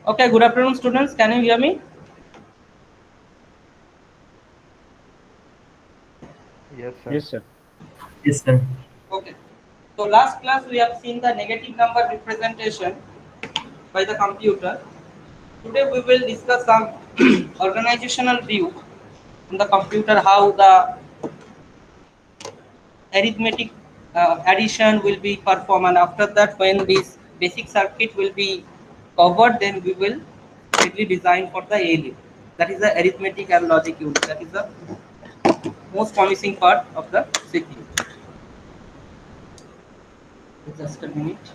Okay, good afternoon, students. Can you hear me? Yes, sir. Yes, sir. Yes, sir. Okay. So last class we have seen the negative number representation by the computer. Today we will discuss some organizational view in the computer, how the arithmetic addition will be performed, and after that when this basic circuit will be covered, then we will strictly design for the ALU. That is the arithmetic and logic unit. That is the most promising part of the CPU. Just a minute.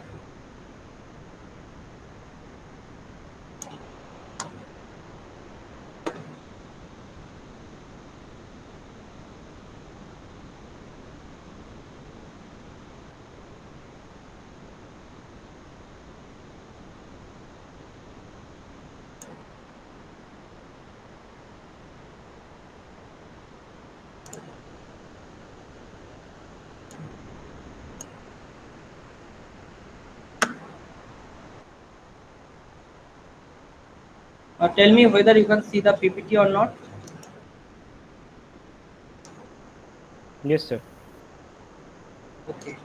Tell me whether you can see the PPT or not. Yes, sir. Okay.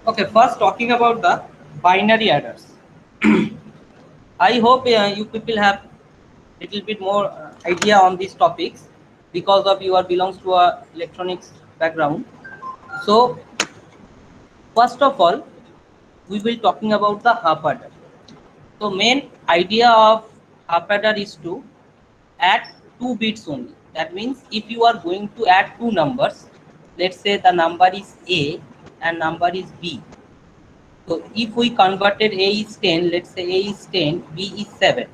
Okay. First, talking about the binary adders. I hope you people have little bit more idea on these topics because of you are belongs to a electronics background. So first of all, we will talking about the half adder. So main idea of half adder is to add two bits only. That means if you are going to add two numbers, let's say the number is A and number is B. So if we converted A is 10, let's say A is 10, B is 7.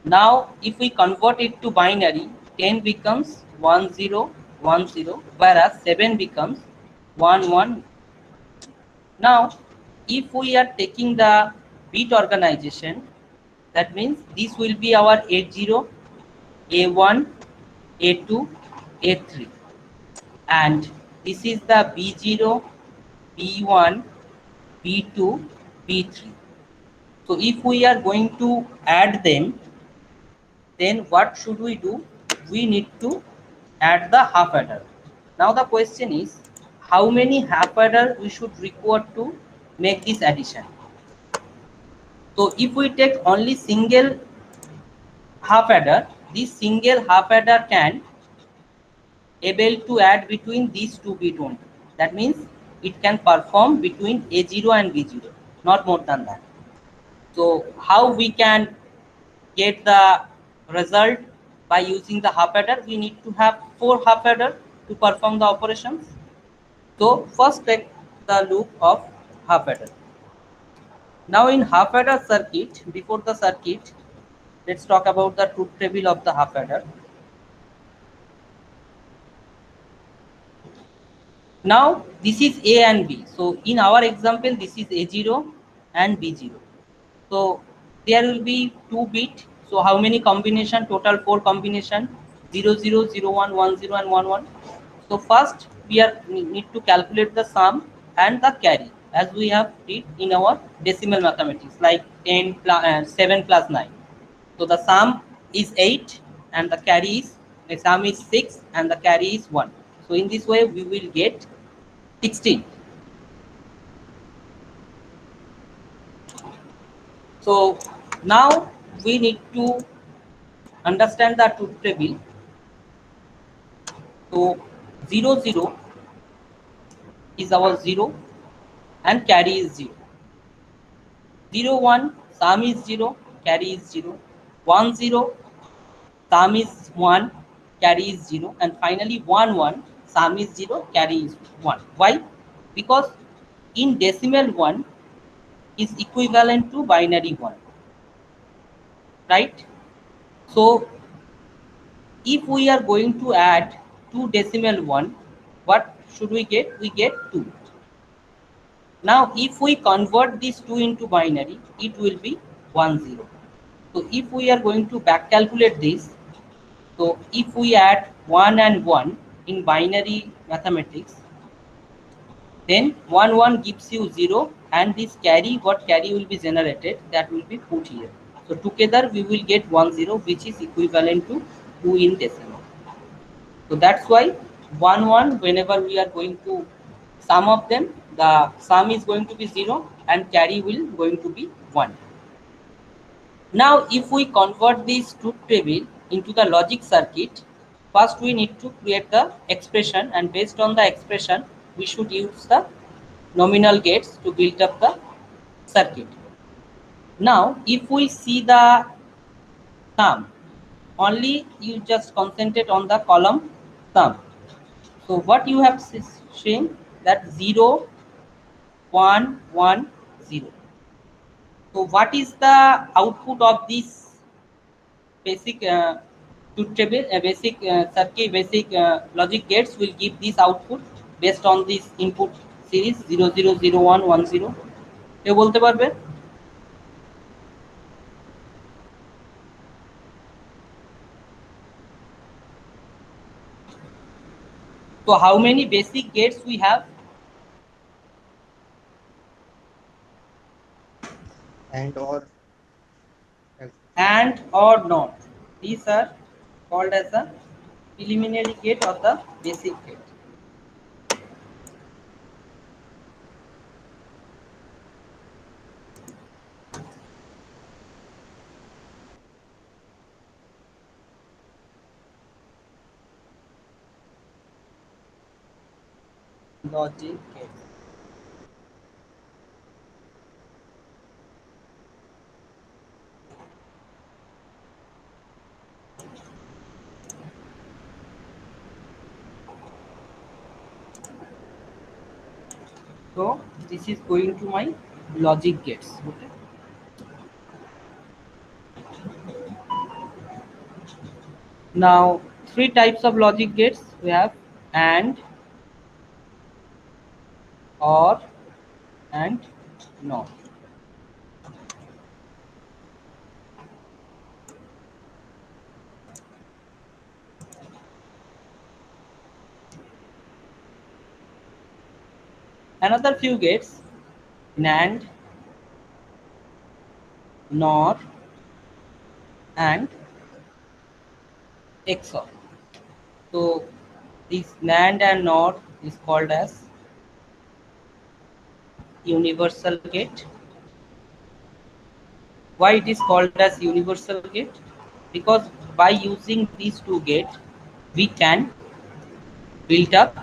Now if we convert it to binary, 10 becomes 1010, whereas 7 becomes 11. Now if we are taking the bit organization, that means this will be our A0, A1, A2, A3, and this is the B0, B1, B2, B3. So if we are going to add them, then what should we do? We need to add the half adder. Now the question is, how many half adder we should require to make this addition? So if we take only single half adder, this single half adder can able to add between these two bit only. That means it can perform between A0 and B0, not more than that. So how we can get the result by using the half adder? We need to have 4 half adder to perform the operations. So first take the loop of half adder. Now in half adder circuit, before the circuit, let's talk about the truth table of the half adder. Now this is A and B. So in our example, this is A0 and B0. So there will be 2 bit. So how many combination? Total 4 combination: 0 0 0 1 1 0 and 1 1. So first we need to calculate the sum and the carry, as we have did in our decimal mathematics, like 7 plus 9. So the sum is 8 and the sum is 6 and the carry is 1. So in this way we will get 16. So now we need to understand the truth table. So 0 0 is our 0 and carry is 0. 0 1 sum is 0, carry is 0. 1 0 sum is 1, carry is 0, and finally 1 1 sum is 0, carry is 1. Why? Because in decimal 1 is equivalent to binary 1, right? So if we are going to add 2 decimal 1, what should we get? We get 2. Now, if we convert these two into binary, it will be 1 0. So, if we are going to back calculate this, so if we add 1 and 1 in binary mathematics, then 1 1 gives you 0, and this carry, what carry will be generated, that will be put here. So together we will get 1 0, which is equivalent to 2 in decimal. So that's why 1 1, whenever we are going to sum of them, the sum is going to be 0 and carry will going to be 1. Now, if we convert this truth table into the logic circuit, first we need to create the expression, and based on the expression, we should use the nominal gates to build up the circuit. Now, if we see the sum, only you just concentrate on the column sum. So, what you have seen that 0, 1, 1, 0. So, what is the output of this basic truth table, basic circuit, basic logic gates will give this output based on this input series 0 0 0 1 1 0. কেউ বলতে পারবে? So how many basic gates we have? And or And or not. These are called as a preliminary gate or the basic gate. Logic gate. So this is going to my logic gates. Okay. Now, three types of logic gates we have: and, or, and not. Another few gates: NAND, NOR, and XOR. So this NAND and NOR is called as universal gate. Why it is called as universal gate? Because by using these two gates, we can build up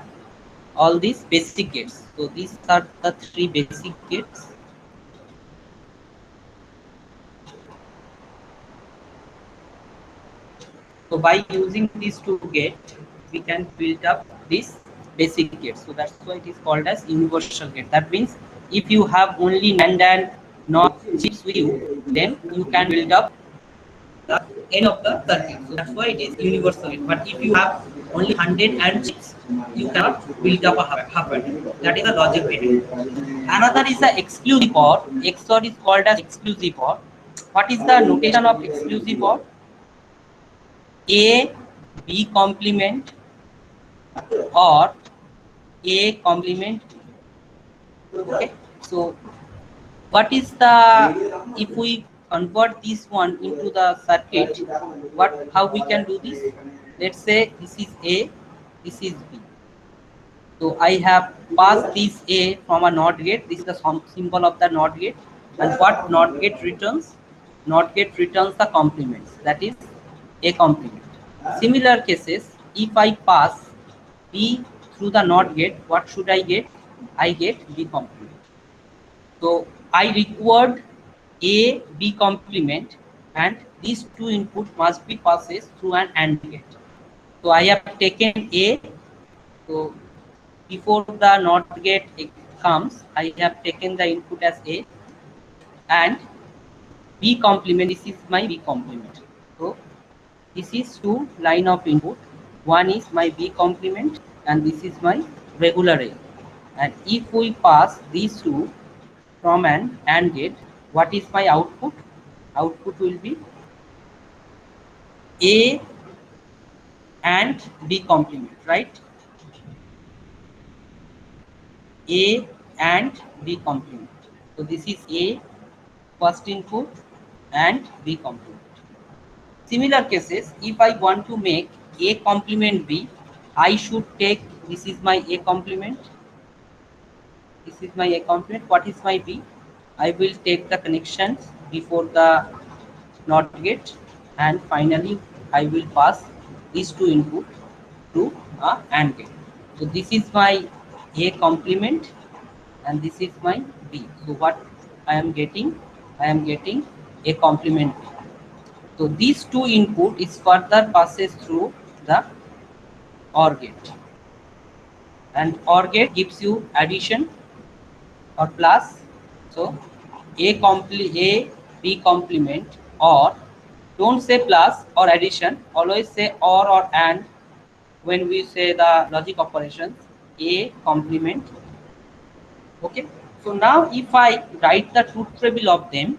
all these basic gates. So these are the three basic gates. So by using these two gates, we can build up this basic gate. So that's why it is called as universal gate. That means if you have only NAND and NOR chips with you, then you can build up the end of the circuit. So that's why it is universal gate. But if you have only 100 and chips, you cannot build up a hardware. That is a logic gate. Another is the exclusive OR. XOR is called as exclusive OR. What is the notation of exclusive OR? A B complement or A complement. Okay, so what is the, if we convert this one into the circuit, what, how we can do this? Let's say this is A, this is B. So I have passed this A from a NOT gate. This is the symbol of the NOT gate, and what NOT gate returns? NOT gate returns the complements, that is A complement. Similar cases, if I pass B through the NOT gate, what should I get? I get B complement. So I required A, B complement, and these two input must be passed through an AND gate. So I have taken A. So before the NOT gate comes, I have taken the input as A, and B complement, this is my B complement. So this is two line of input. One is my B complement and this is my regular A. And if we pass these two from an AND gate, what is my output? Output will be A and B complement, right? A and B complement. So this is A first input and B complement. Similar cases, if I want to make A complement B, I should take, this is my A complement, this is my A complement, what is my B? I will take the connections before the NOT gate, and finally I will pass these two input to a AND gate. So this is my A complement and this is my B. So what I am getting? I am getting A complement B. So these two input is further passes through the OR gate, and OR gate gives you addition or plus. So A B complement, or don't say plus or addition, always say or and when we say the logic operations. A complement. Okay, so now if I write the truth table of them,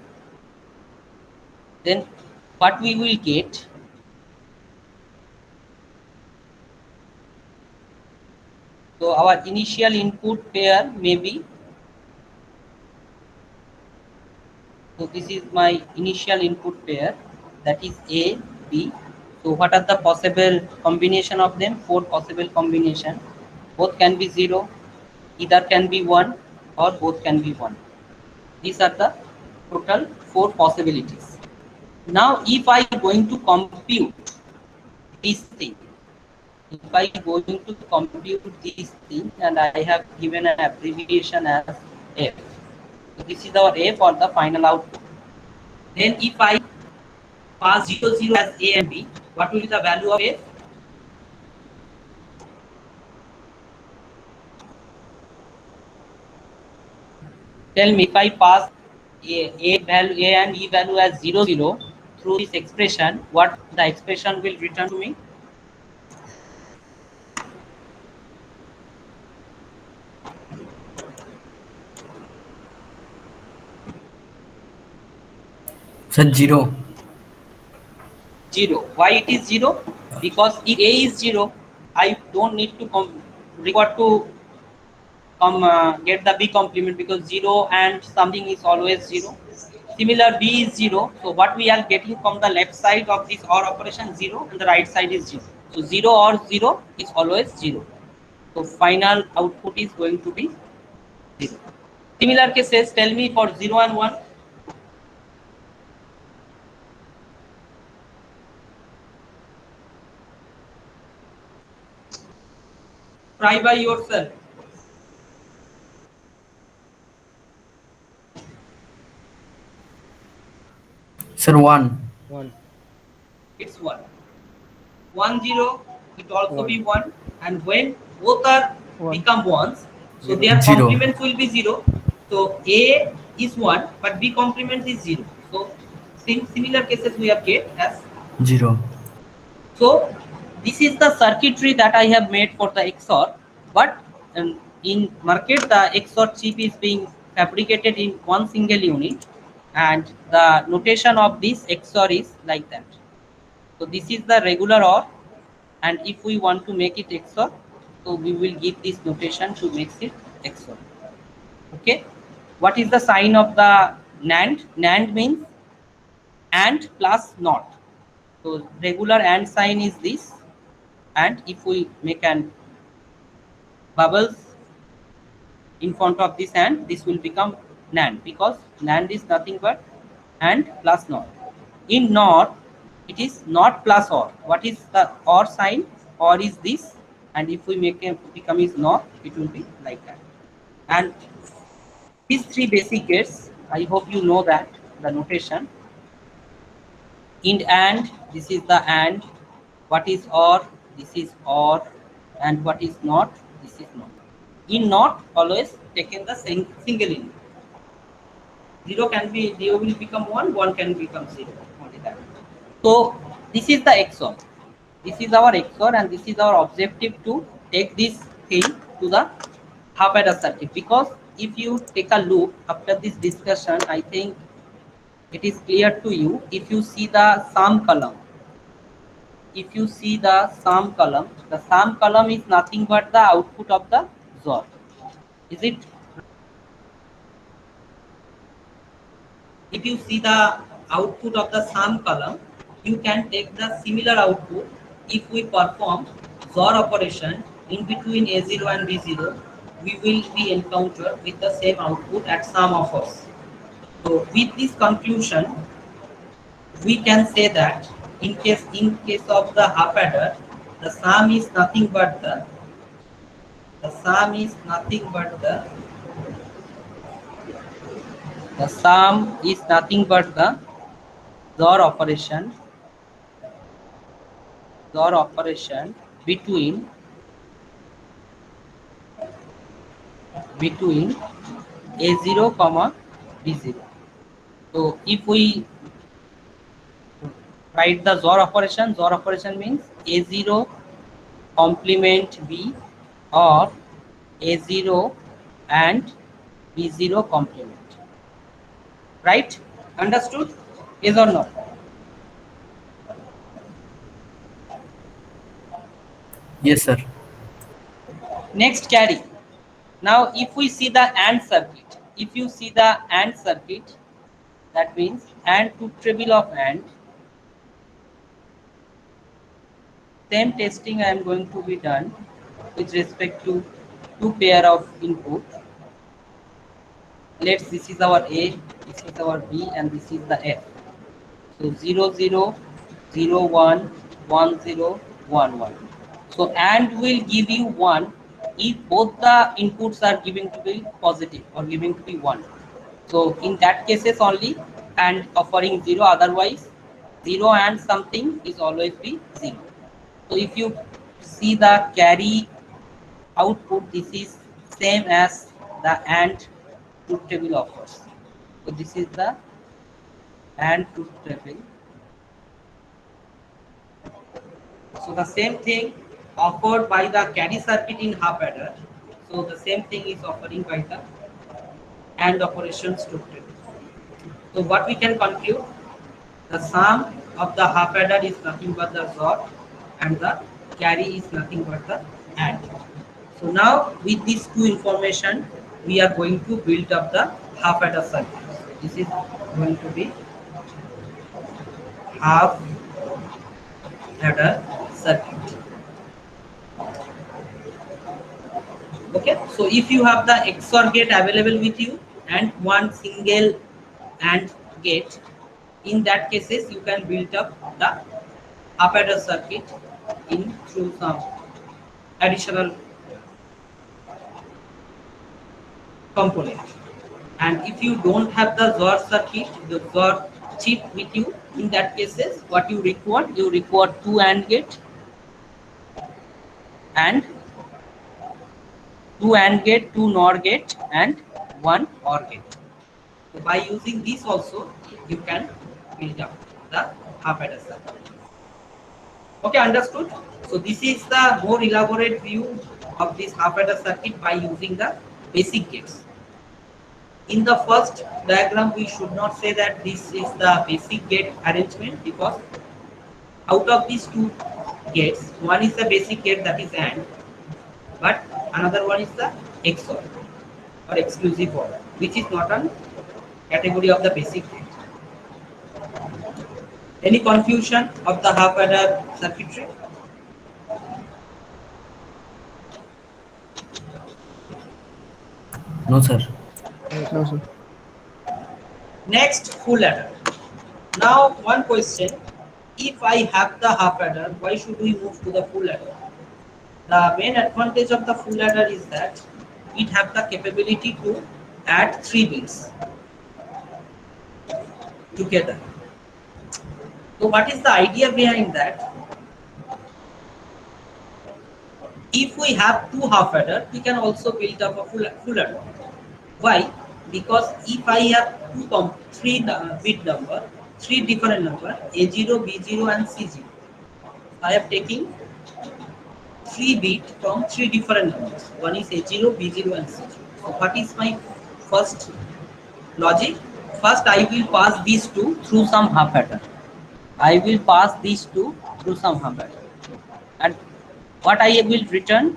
then what we will get? So our initial input pair may be, so this is my initial input pair, that is A, B. So what are the possible combination of them? Four possible combination. Both can be 0, either can be 1, or both can be 1. These are the total four possibilities. Now if I going to compute this thing, if I going to compute this thing, and I have given an abbreviation as F. So this is our F for the final output. Then if I pass 0, 0 as A and B, what will be the value of F? Tell me, if I pass A value, A and E value as 0, 0 through this expression, what the expression will return to me? Sir, 0. 0. Why it is 0? Because if A is 0, I don't need to require to get the B complement, because 0 and something is always 0. Similar, B is 0. So what we are getting from the left side of this OR operation 0, and the right side is 0. So 0 or 0 is always 0. So final output is going to be 0. Similar cases, tell me for 0 and 1. Try by yourself. Sir, 1. 1. It's 1. 1, 0, it also 1. be 1. And when both are 1. become 1s, so 0. their 0. complements will be 0. So A is 1, but B complement is 0. So similar cases we have get as 0. So this is the circuitry that I have made for the XOR, but in market the XOR chip is being fabricated in one single unit, and the notation of this XOR is like that. So this is the regular OR, and if we want to make it XOR, so we will give this notation to make it XOR. Okay, what is the sign of the NAND? NAND means AND plus NOT. So regular AND sign is this, and if we make an bubbles in front of this AND, this will become NAND, because NAND is nothing but AND plus NOT. In NOT, it is NOT plus OR. What is the OR sign? OR is this, and if we make it become is NOT, it will be like that. And these three basic gates, I hope you know that the notation. In AND, this is the AND. What is OR? This is OR. And what is NOT? This is NOT. In NOT, always taken the single input. 0 can be, 0 will become 1, 1 can become 0. Only that. So this is the XOR. This is our XOR, and this is our objective to take this thing to the half adder circuit, because if you take a look after this discussion, I think it is clear to you. If you see the sum column, the sum column is nothing but the output of the XOR. Is it? If you see the output of the sum column, you can take the similar output if we perform XOR operation in between A0 and B0, we will be encountered with the same output at sum of us. So with this conclusion, we can say that in case of the half adder, the sum is nothing but the sum is nothing but the XOR operation between A0 comma B0. So if we write the XOR operation means A0 complement B or A0 and B0 complement. Right? Understood? Yes or no? Yes, sir. Next, carry. Now if we see the AND circuit, if you see the AND circuit, that means AND truth table of AND, same testing I am going to be done with respect to two pair of input. Let's, this is our A, this is our B, and this is the F. So 0 0 0 1 1 0 1 1. So AND will give you 1 if both the inputs are given to be positive or given to be 1. So in that cases only AND offering 0, otherwise 0 and something is always be 0. So if you see the carry output, this is same as the AND truth table offers. So this is the AND truth table. So the same thing offered by the carry circuit in half adder. So the same thing is offering by the AND operations truth table. So what we can conclude, the sum of the half adder is nothing but the XOR and the carry is nothing but the AND. So now with these two information, we are going to build up the half adder circuit. This is going to be half adder circuit. Okay, so if you have the XOR gate available with you and one single AND gate, in that cases you can build up the half adder circuit in through some additional component. And if you don't have the XOR circuit, the XOR chip with you, in that cases what you require two AND gate and two AND gate, two NOR gate and one OR gate. So by using this also you can build up the half adder circuit. Okay, understood? So this is the more elaborate view of this half adder circuit by using the basic gates. In the first diagram, we should not say that this is the basic gate arrangement, because out of these two gates, one is the basic gate, that is AND, but another one is the XOR or exclusive OR, which is not a category of the basic gate. Any confusion of the half adder circuitry? No, sir. No, sir. Next, full adder. Now one question, if I have the half adder, why should we move to the full adder? The main advantage of the full adder is that it have the capability to add 3 bits together. So what is the idea behind that? If we have two half adder, we can also build up a full adder. Why? Because if I have three bit number, 3 different number, A0, B0 and C0, I am taking 3 bit from 3 different numbers. One is A0, B0 and C0. So what is my first logic? First I will pass these two through some half adder. I will pass these two through some half adder. And what I will return?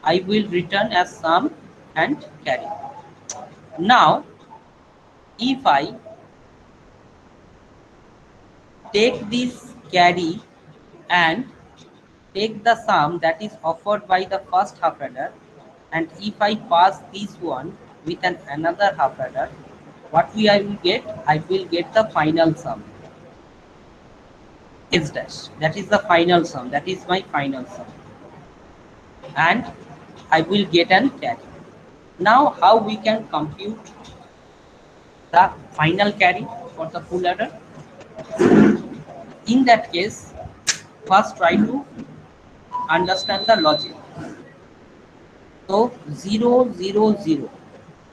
I will return as sum and carry. Now if I take this carry and take the sum that is offered by the first half adder, and if I pass this one with another half adder, what I will get? I will get the final sum. Is dash. That is the final sum. That is my final sum. And I will get an carry. Now how we can compute the final carry for the full adder? In that case, first try to understand the logic. So 0, 0, 0.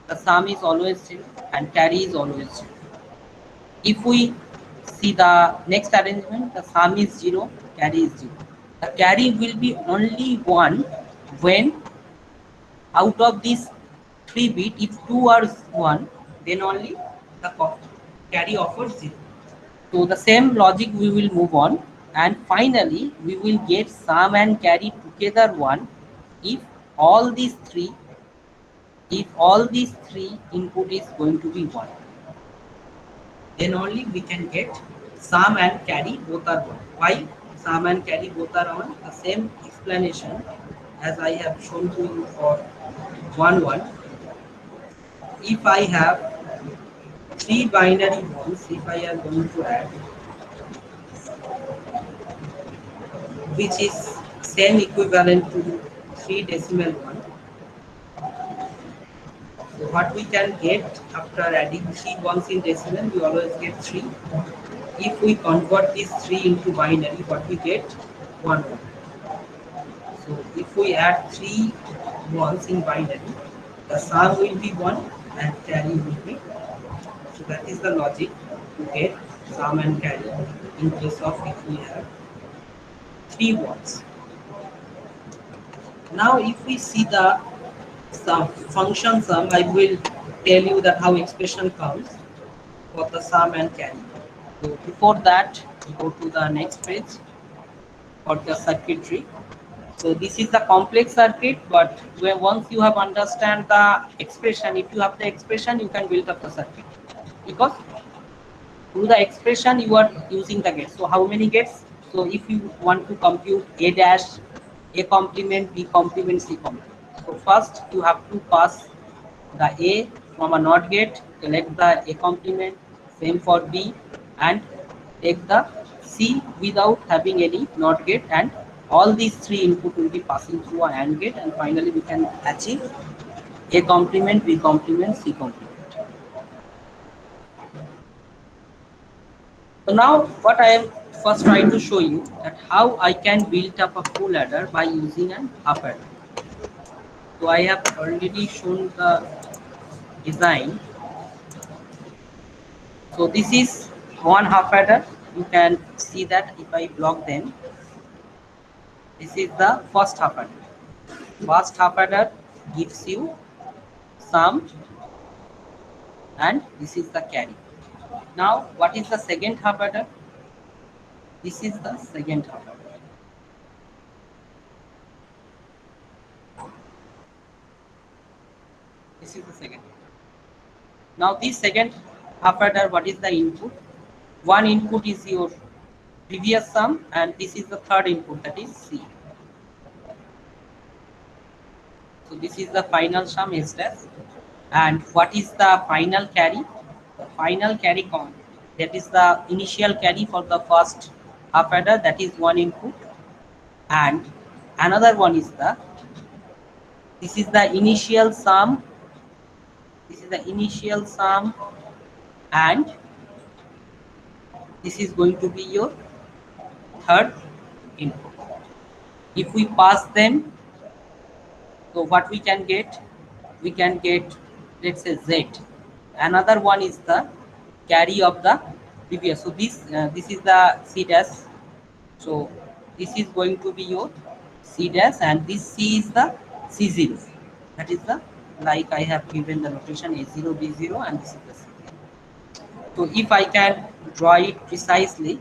The sum is always 0 and carry is always 0. If we see the next arrangement, the sum is 0, carry is 0. The carry will be only 1 when out of these 3 bit, if 2 are 1, then only the carry offers 0. So the same logic we will move on, and finally we will get sum and carry together 1 if all these three input is going to be 1. Then only we can get sum and carry both are 1. Why sum and carry both are 1? The same explanation as I have shown to you for 1, 1. If I have 3 binary ones, if I am going to add, which is same equivalent to 3 decimal 1. So what we can get after adding 3 ones in decimal, we always get 3. If we convert this 3 into binary, what we get? 1, 1. So if we add 3 ones in binary, the sum will be 1 and carry will be 1. So that is the logic to get sum and carry in case of if we have 3 ones. Now if we see the function sum, I will tell you that how expression comes for the sum and carry. So before that, go to the next page for the circuitry. So this is the complex circuit, but once you have understand the expression, if you have the expression, you can build up the circuit, because through the expression you are using the gates. So how many gates? So if you want to compute A dash, A complement, B complement, C complement. So first you have to pass the A from a NOT gate, select the A complement, same for B, and take the C without having any NOT gate, and all these 3 input will be passing through an AND gate, and finally we can achieve A complement, B complement, C complement. So now what I am first trying to show you that how I can build up a full adder by using an half adder. So I have already shown the design. So this is one half adder. You can see that if I block them, this is the first half adder. First half adder gives you sum, and this is the carry. Now what is the second half adder? This is the second half adder. This is the second. Now this second half adder, what is the input? One input is your previous sum, and this is the third input, that is C. So this is the final sum S dash. And what is the final carry? The final carry count, that is the initial carry for the first half adder, that is one input, and another one is this is the initial sum. This is the initial sum, and this is going to be your third input. If we pass them, so what we can get? We can get, let's say, Z. Another one is the carry of the previous. So this is the C dash. So this is going to be your C dash, and this C is the C0. That is the, like I have given the notation A0, B0, and this is the C0. So if I can draw it precisely,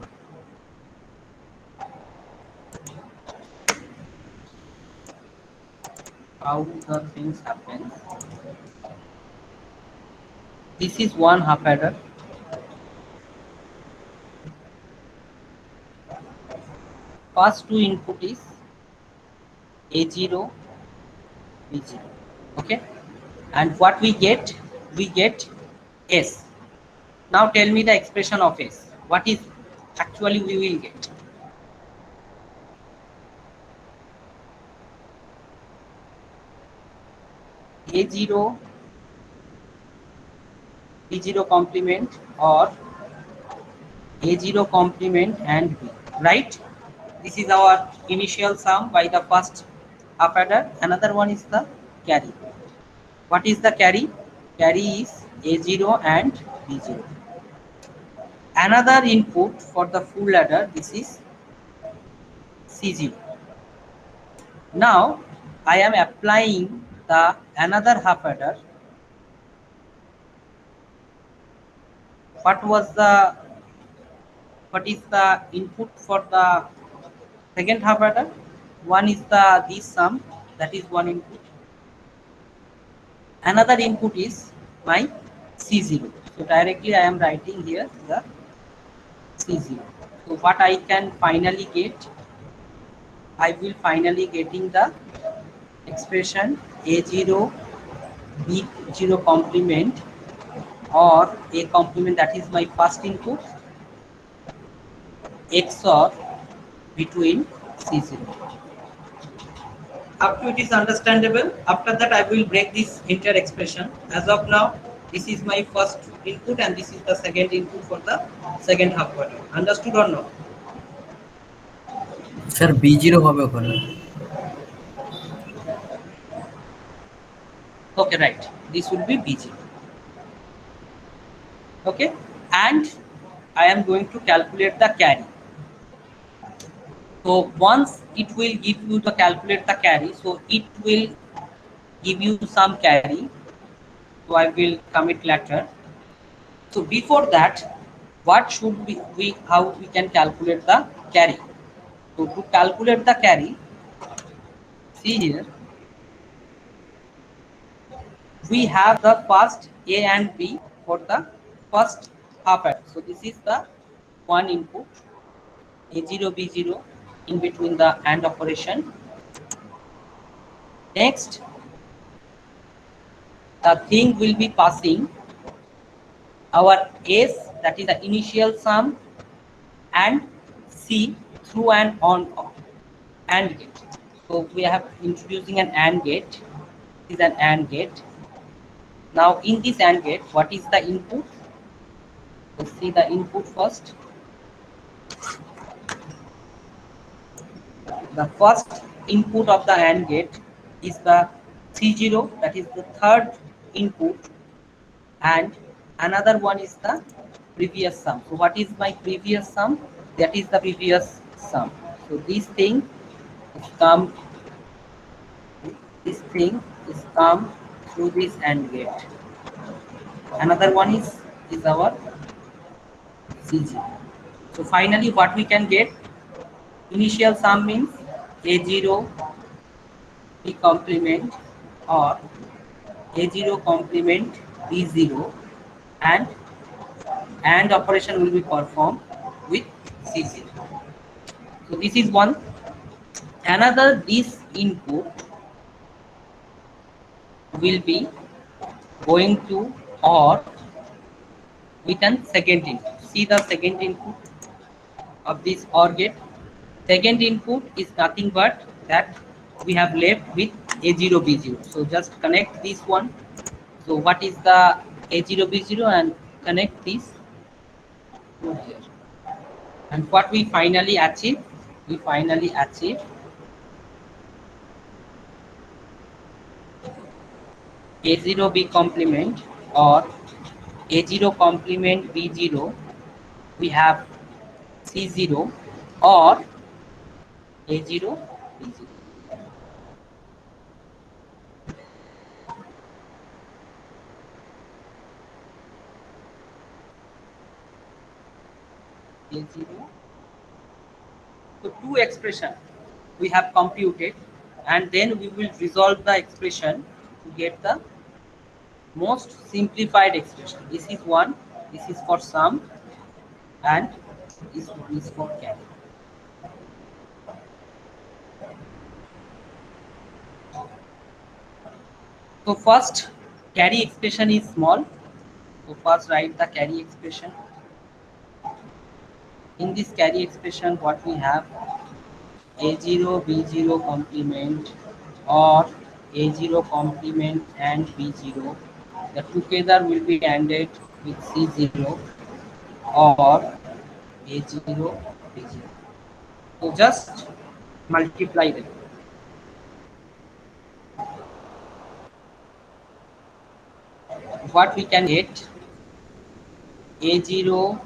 how the things happen. This is one half adder. First two input is A0, B0. Okay, and what we get S. Now tell me the expression of S. What is actually we will get? A0, B0 complement, or A0 complement and B, right? This is our initial sum by the first half adder. Another one is the carry. What is the carry? Carry is A0 and B0. Another input for the full adder, this is C0. Now I am applying the another half adder. What is the input for the second half adder? One is the this sum, that is one input. Another input is my C0. So directly I am writing here the C0. So what I can finally get, I will finally getting the expression A0 B0 complement, or A complement, that is my first input, XOR between C0. Up to it is understandable. After that I will break this entire expression. As of now, this is my first input and this is the second input for the second half order. Understood or not? Sir B0 হবে ওখানে। Okay, right. This will be B0. Okay, and I am going to calculate the carry. So once it will give you to calculate the carry, so it will give you some carry. So I will commit later. So before that, what should we how we can calculate the carry? So to calculate the carry, see here, we have the first A and B for the first half adder. So this is the one input, A0 B0 in between the AND operation. Next, the thing will be passing our S, that is the initial sum, and C through an AND gate. So we have introducing an AND gate. This is an AND gate. Now in this AND gate, what is the input? Let's see the input first. The first input of the AND gate is the C0, that is the third input, and another one is the previous sum. So what is my previous sum? That is the previous sum. So this thing is come through this AND gate. Another one is our C0. So finally what we can get, initial sum means A0 B complement or A0 complement B0, and operation will be performed with C0. So this is one. Another, this input will be going to OR with an second input. See the second input of this OR gate. Second input is nothing but that we have left with A0 B0. So just connect this one. So what is the A0 B0, and connect this here. And what we finally achieve? We finally achieve A0 B complement or A0 complement B0. We have C0 or A0 B0. A0. So two expression we have computed, and then we will resolve the expression to get the most simplified expression. This is one, this is for sum, and this one is for carry. So first carry expression is small. So first write the carry expression. In this carry expression, what we have A0 B0 complement or A0 complement and B0. The together will be ANDed with C0 or A0 B0. So just multiply them. What we can get A0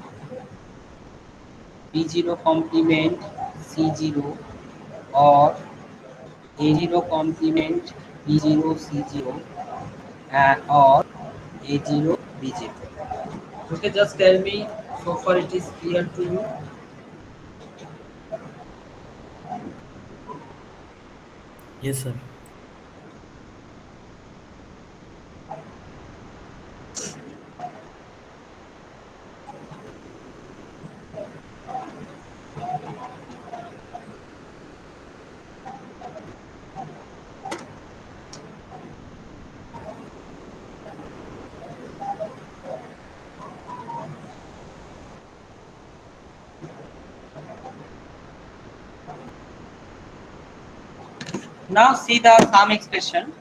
B0 complement C0 or A0 complement B0 C0 or A0 B0. Okay, just tell me so far it is clear to you. Yes, sir. Now see the sum expression.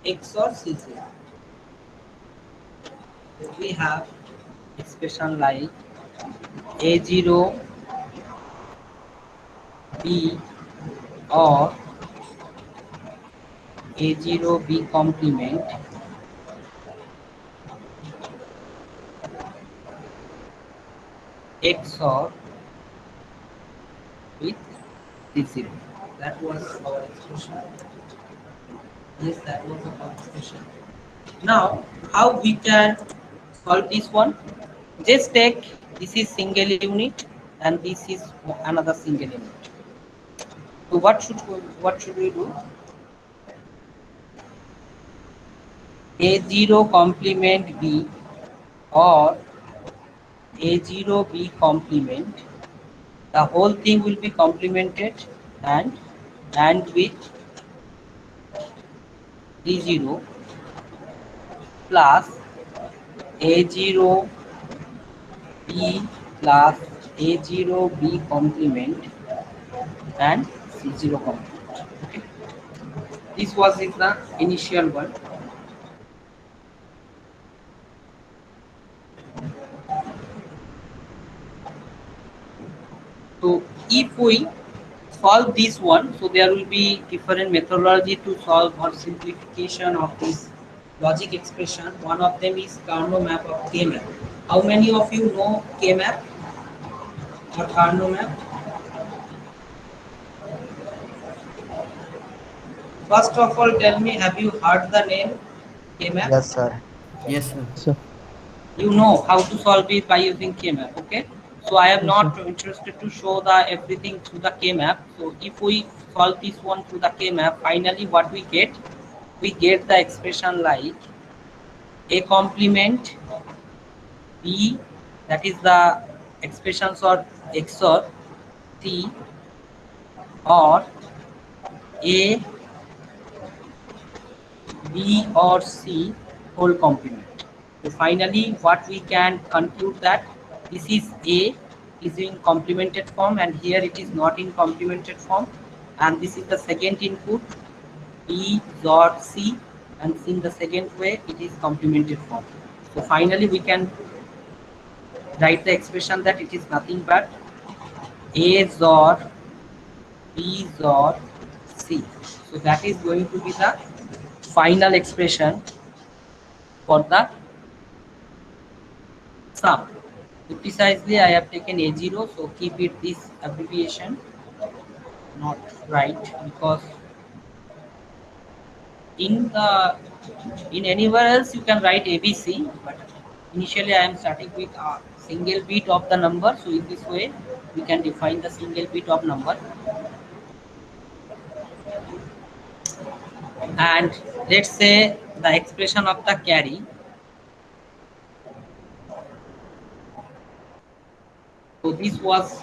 XOR C0. We have expression like A0 B or A0 B complement XOR with C0. That was our expression. Yes, that was our expression. Now, how we can solve this one? Just take this is single unit and this is another single unit. So what should we do? A0 complement B or A0 B complement. The whole thing will be complemented and with D0 plus A0 B plus A0 B complement and C0 complement. Okay. This was the initial one. So if we solve this one, so there will be different methodology to solve or simplification of this logic expression. One of them is Carnot map of K-map. How many of you know K-map or Carnot map? First of all, tell me, have you heard the name K-map? Yes, sir. Yes, sir. Sir. You know how to solve it by using K-map. Okay. So I am Yes, not sir. interested to show the everything through the K-map. So if we solve this one through the K-map, finally what we get the expression like A complement B, that is the expressions or XOR C or A B or C whole complement. So finally what we can conclude that this is A is in complemented form and here it is not in complemented form, and this is the second input B XOR C, and in the second way it is complemented form. So finally we can write the expression that it is nothing but A XOR B XOR C. So that is going to be the final expression for the sum. Precisely, I have taken A0, so keep it this abbreviation, not right, because in the in anywhere else you can write ABC, but initially I am starting with a single bit of the number, so in this way we can define the single bit of number. And let's say the expression of the carry. So this was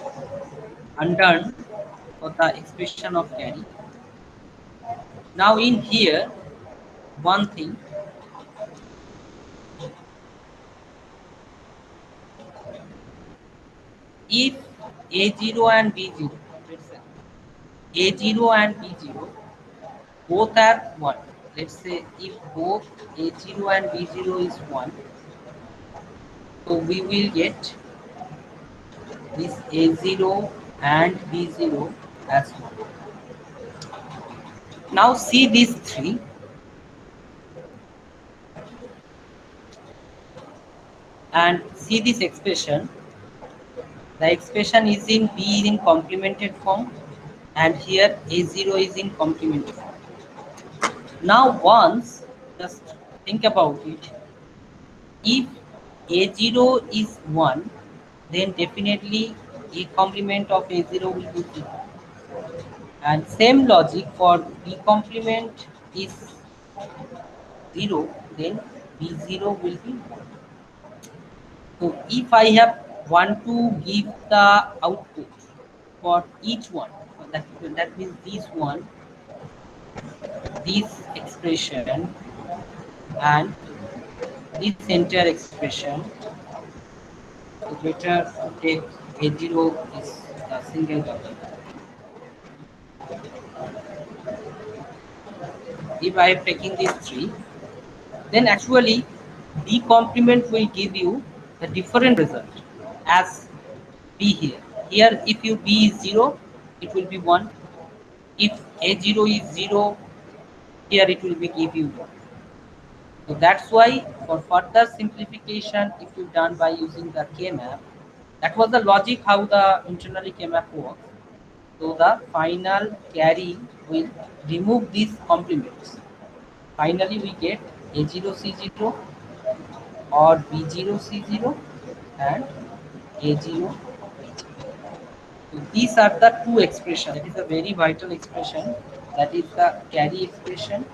undone for the expression of carry. Now in here, one thing, if A0 and B0, let's say A0 and B0 both are 1. Let's say if both A0 and B0 is 1, so we will get this A0 and B0 as 1. Now see these three. And see this expression. The expression is in B in complemented form, and here A0 is in complemented form. Now once, just think about it. If A0 is 1, then definitely A complement of A0 will be 0. And same logic for B complement is 0, then B0 will be 1. So if I have want to give the output for each one, that means this one, this expression, and this entire expression, so better to take A0 is a single value. If I am taking these three, then actually B complement will give you a different result as B here. Here if you B is 0, it will be 1. If A0 is 0, here it will be give you 1. So that's why for further simplification, if you done by using the K-map, that was the logic how the internally K-map works. So the final carry will remove these complements. Finally we get A0C0 or B0C0 and A0. So these are the two expressions. That is a very vital expression. That is the carry expression,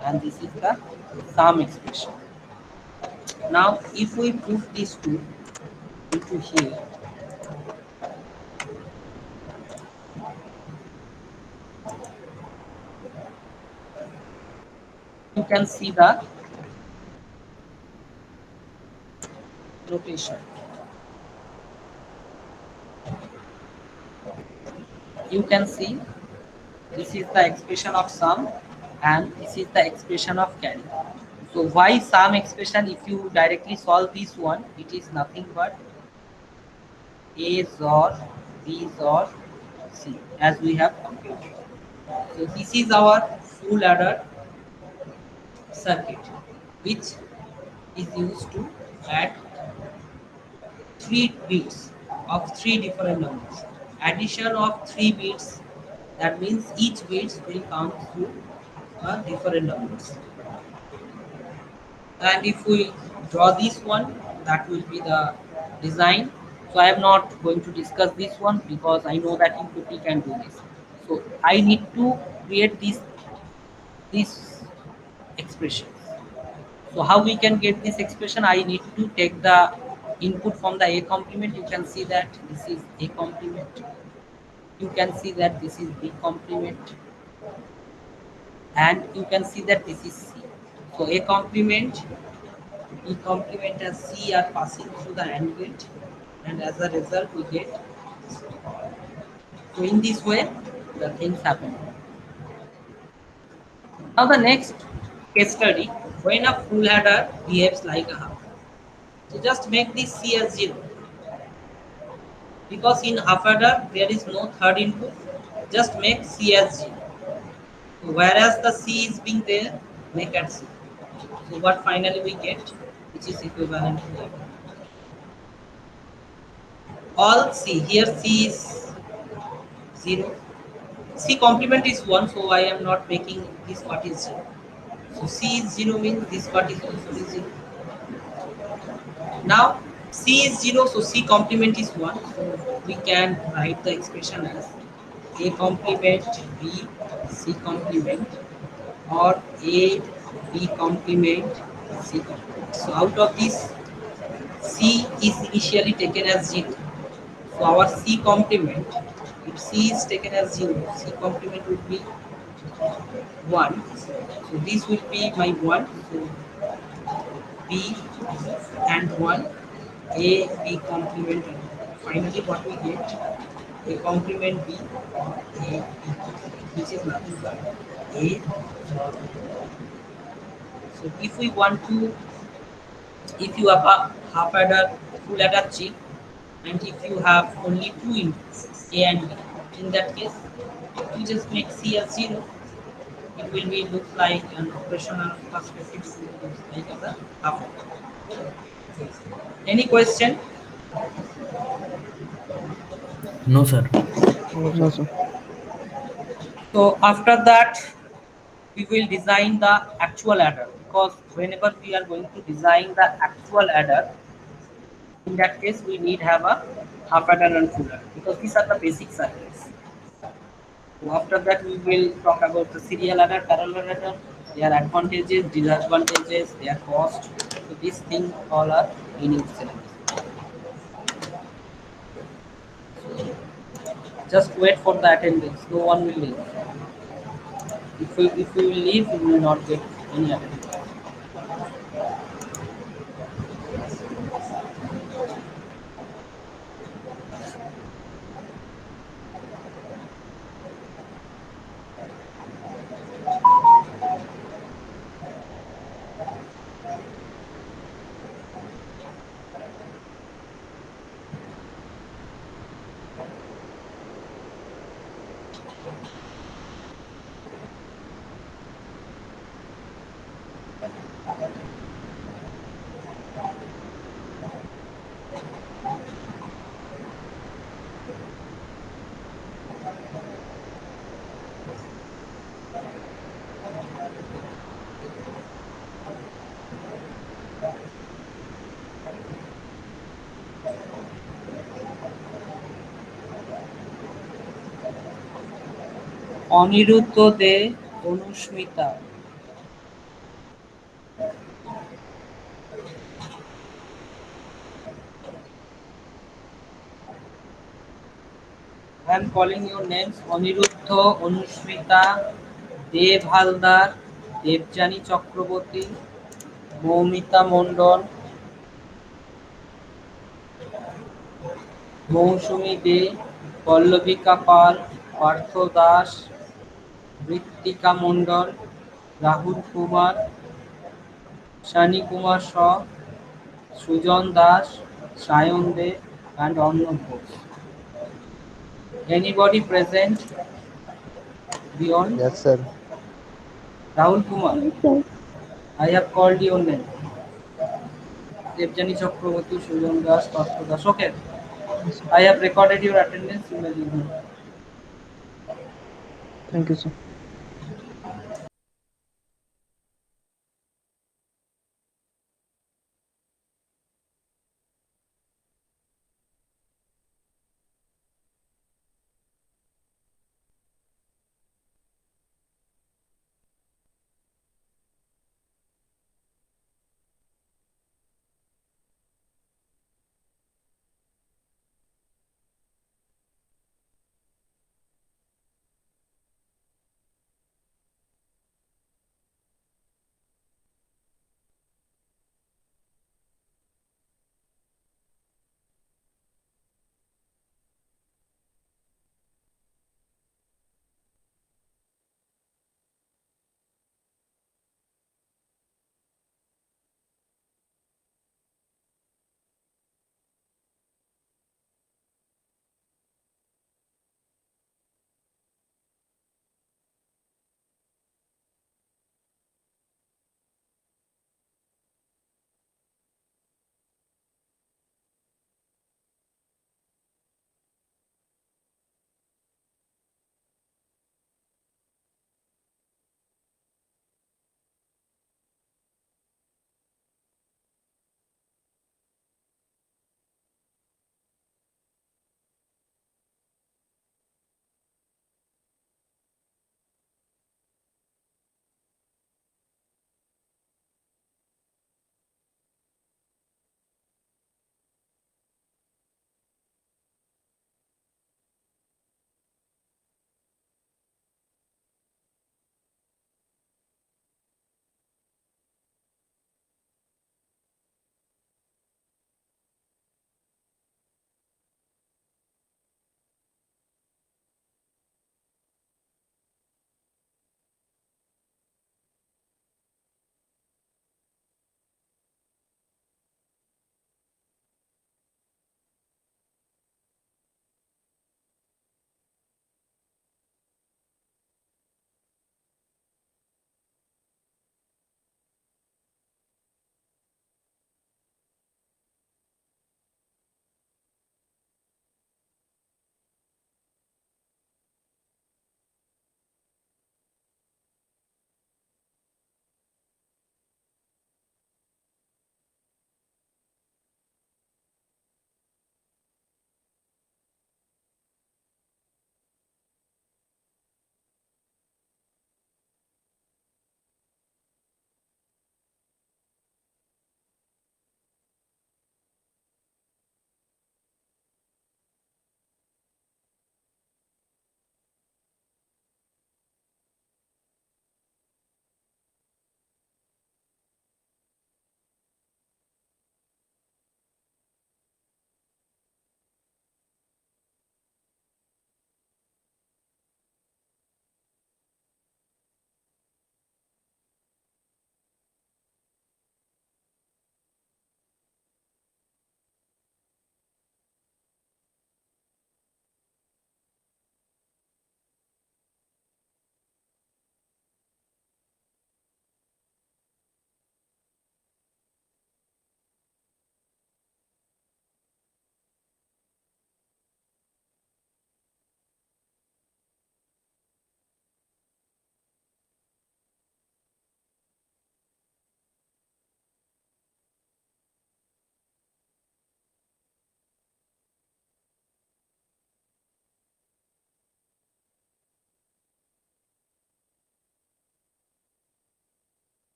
and this is the sum expression. Now if we put these two into here, you can see the notation. You can see this is the expression of sum and this is the expression of carry. So why sum expression? If you directly solve this one, it is nothing but A or B or C, as we have computed. So this is our full adder circuit, which is used to add 3 bits of 3 different numbers. Addition of 3 bits, that means each bits will count through different numbers. And if we draw this one, that will be the design. So I am not going to discuss this one because I know that you people can do this. So I need to create this expression. So how we can get this expression? I need to take the input from the A complement. You can see that this is A complement. You can see that this is B complement, and you can see that this is C. So A complement, B complement, and C are passing through the AND gate, and as a result we get. So in this way the things happen. Now the next case study, when a full adder behaves like a half. So just make this C as 0, because in half adder there is no third input. Just make C as 0. Whereas the C is being there, make at C. So what finally we get, which is equivalent to that. all C. Here C is 0. C complement is 1, so I am not making this part is 0. So C is 0 means this part is also 0. Now C is 0, so C complement is 1. So we can write the expression as A complement B C complement, or A B complement C complement. So out of this, C is initially taken as 0. So our C complement, if C is taken as 0, C complement would be 1. So this will be my 1. So B and 1, A, B complement. Finally, what we get? A complement B, A, B, which is nothing but A. So if we want to, if you have a half adder, full adder chip, and if you have only two inputs, A and B, in that case, you just make C as 0. It will be look like an operational perspective, it will look like as a half adder. Any question? No, sir. No, sir. So after that, we will design the actual adder, because whenever we are going to design the actual adder, in that case we need have a half adder and full adder, because these are the basic circuits. So after that we will talk about the serial adder, parallel adder, their advantages, disadvantages, their cost. So these things all are in its syllabus. Just wait for the attendance. No one will leave. If we will leave, we will not get any attendance. Aniruddha they, Anusmita. I am calling your names: Aniruddha, Anusmita, Dev Haldar, Debjani Chakraborty, Moumita Mondal, Mousumi they, পল্লবিকা Pal, Partha Das, Ritwika Mondal, Rahul Kumar, Shani Kumar Shaw, Sujan Das, Sayan they, and Arnav Ghosh. Anybody present beyond? Yes, sir. Rahul Kumar, I have called your name. Devjani Chakraborty, Sujan Das, Partha Das. Okay. I have recorded your attendance. You may leave now. Thank you, sir.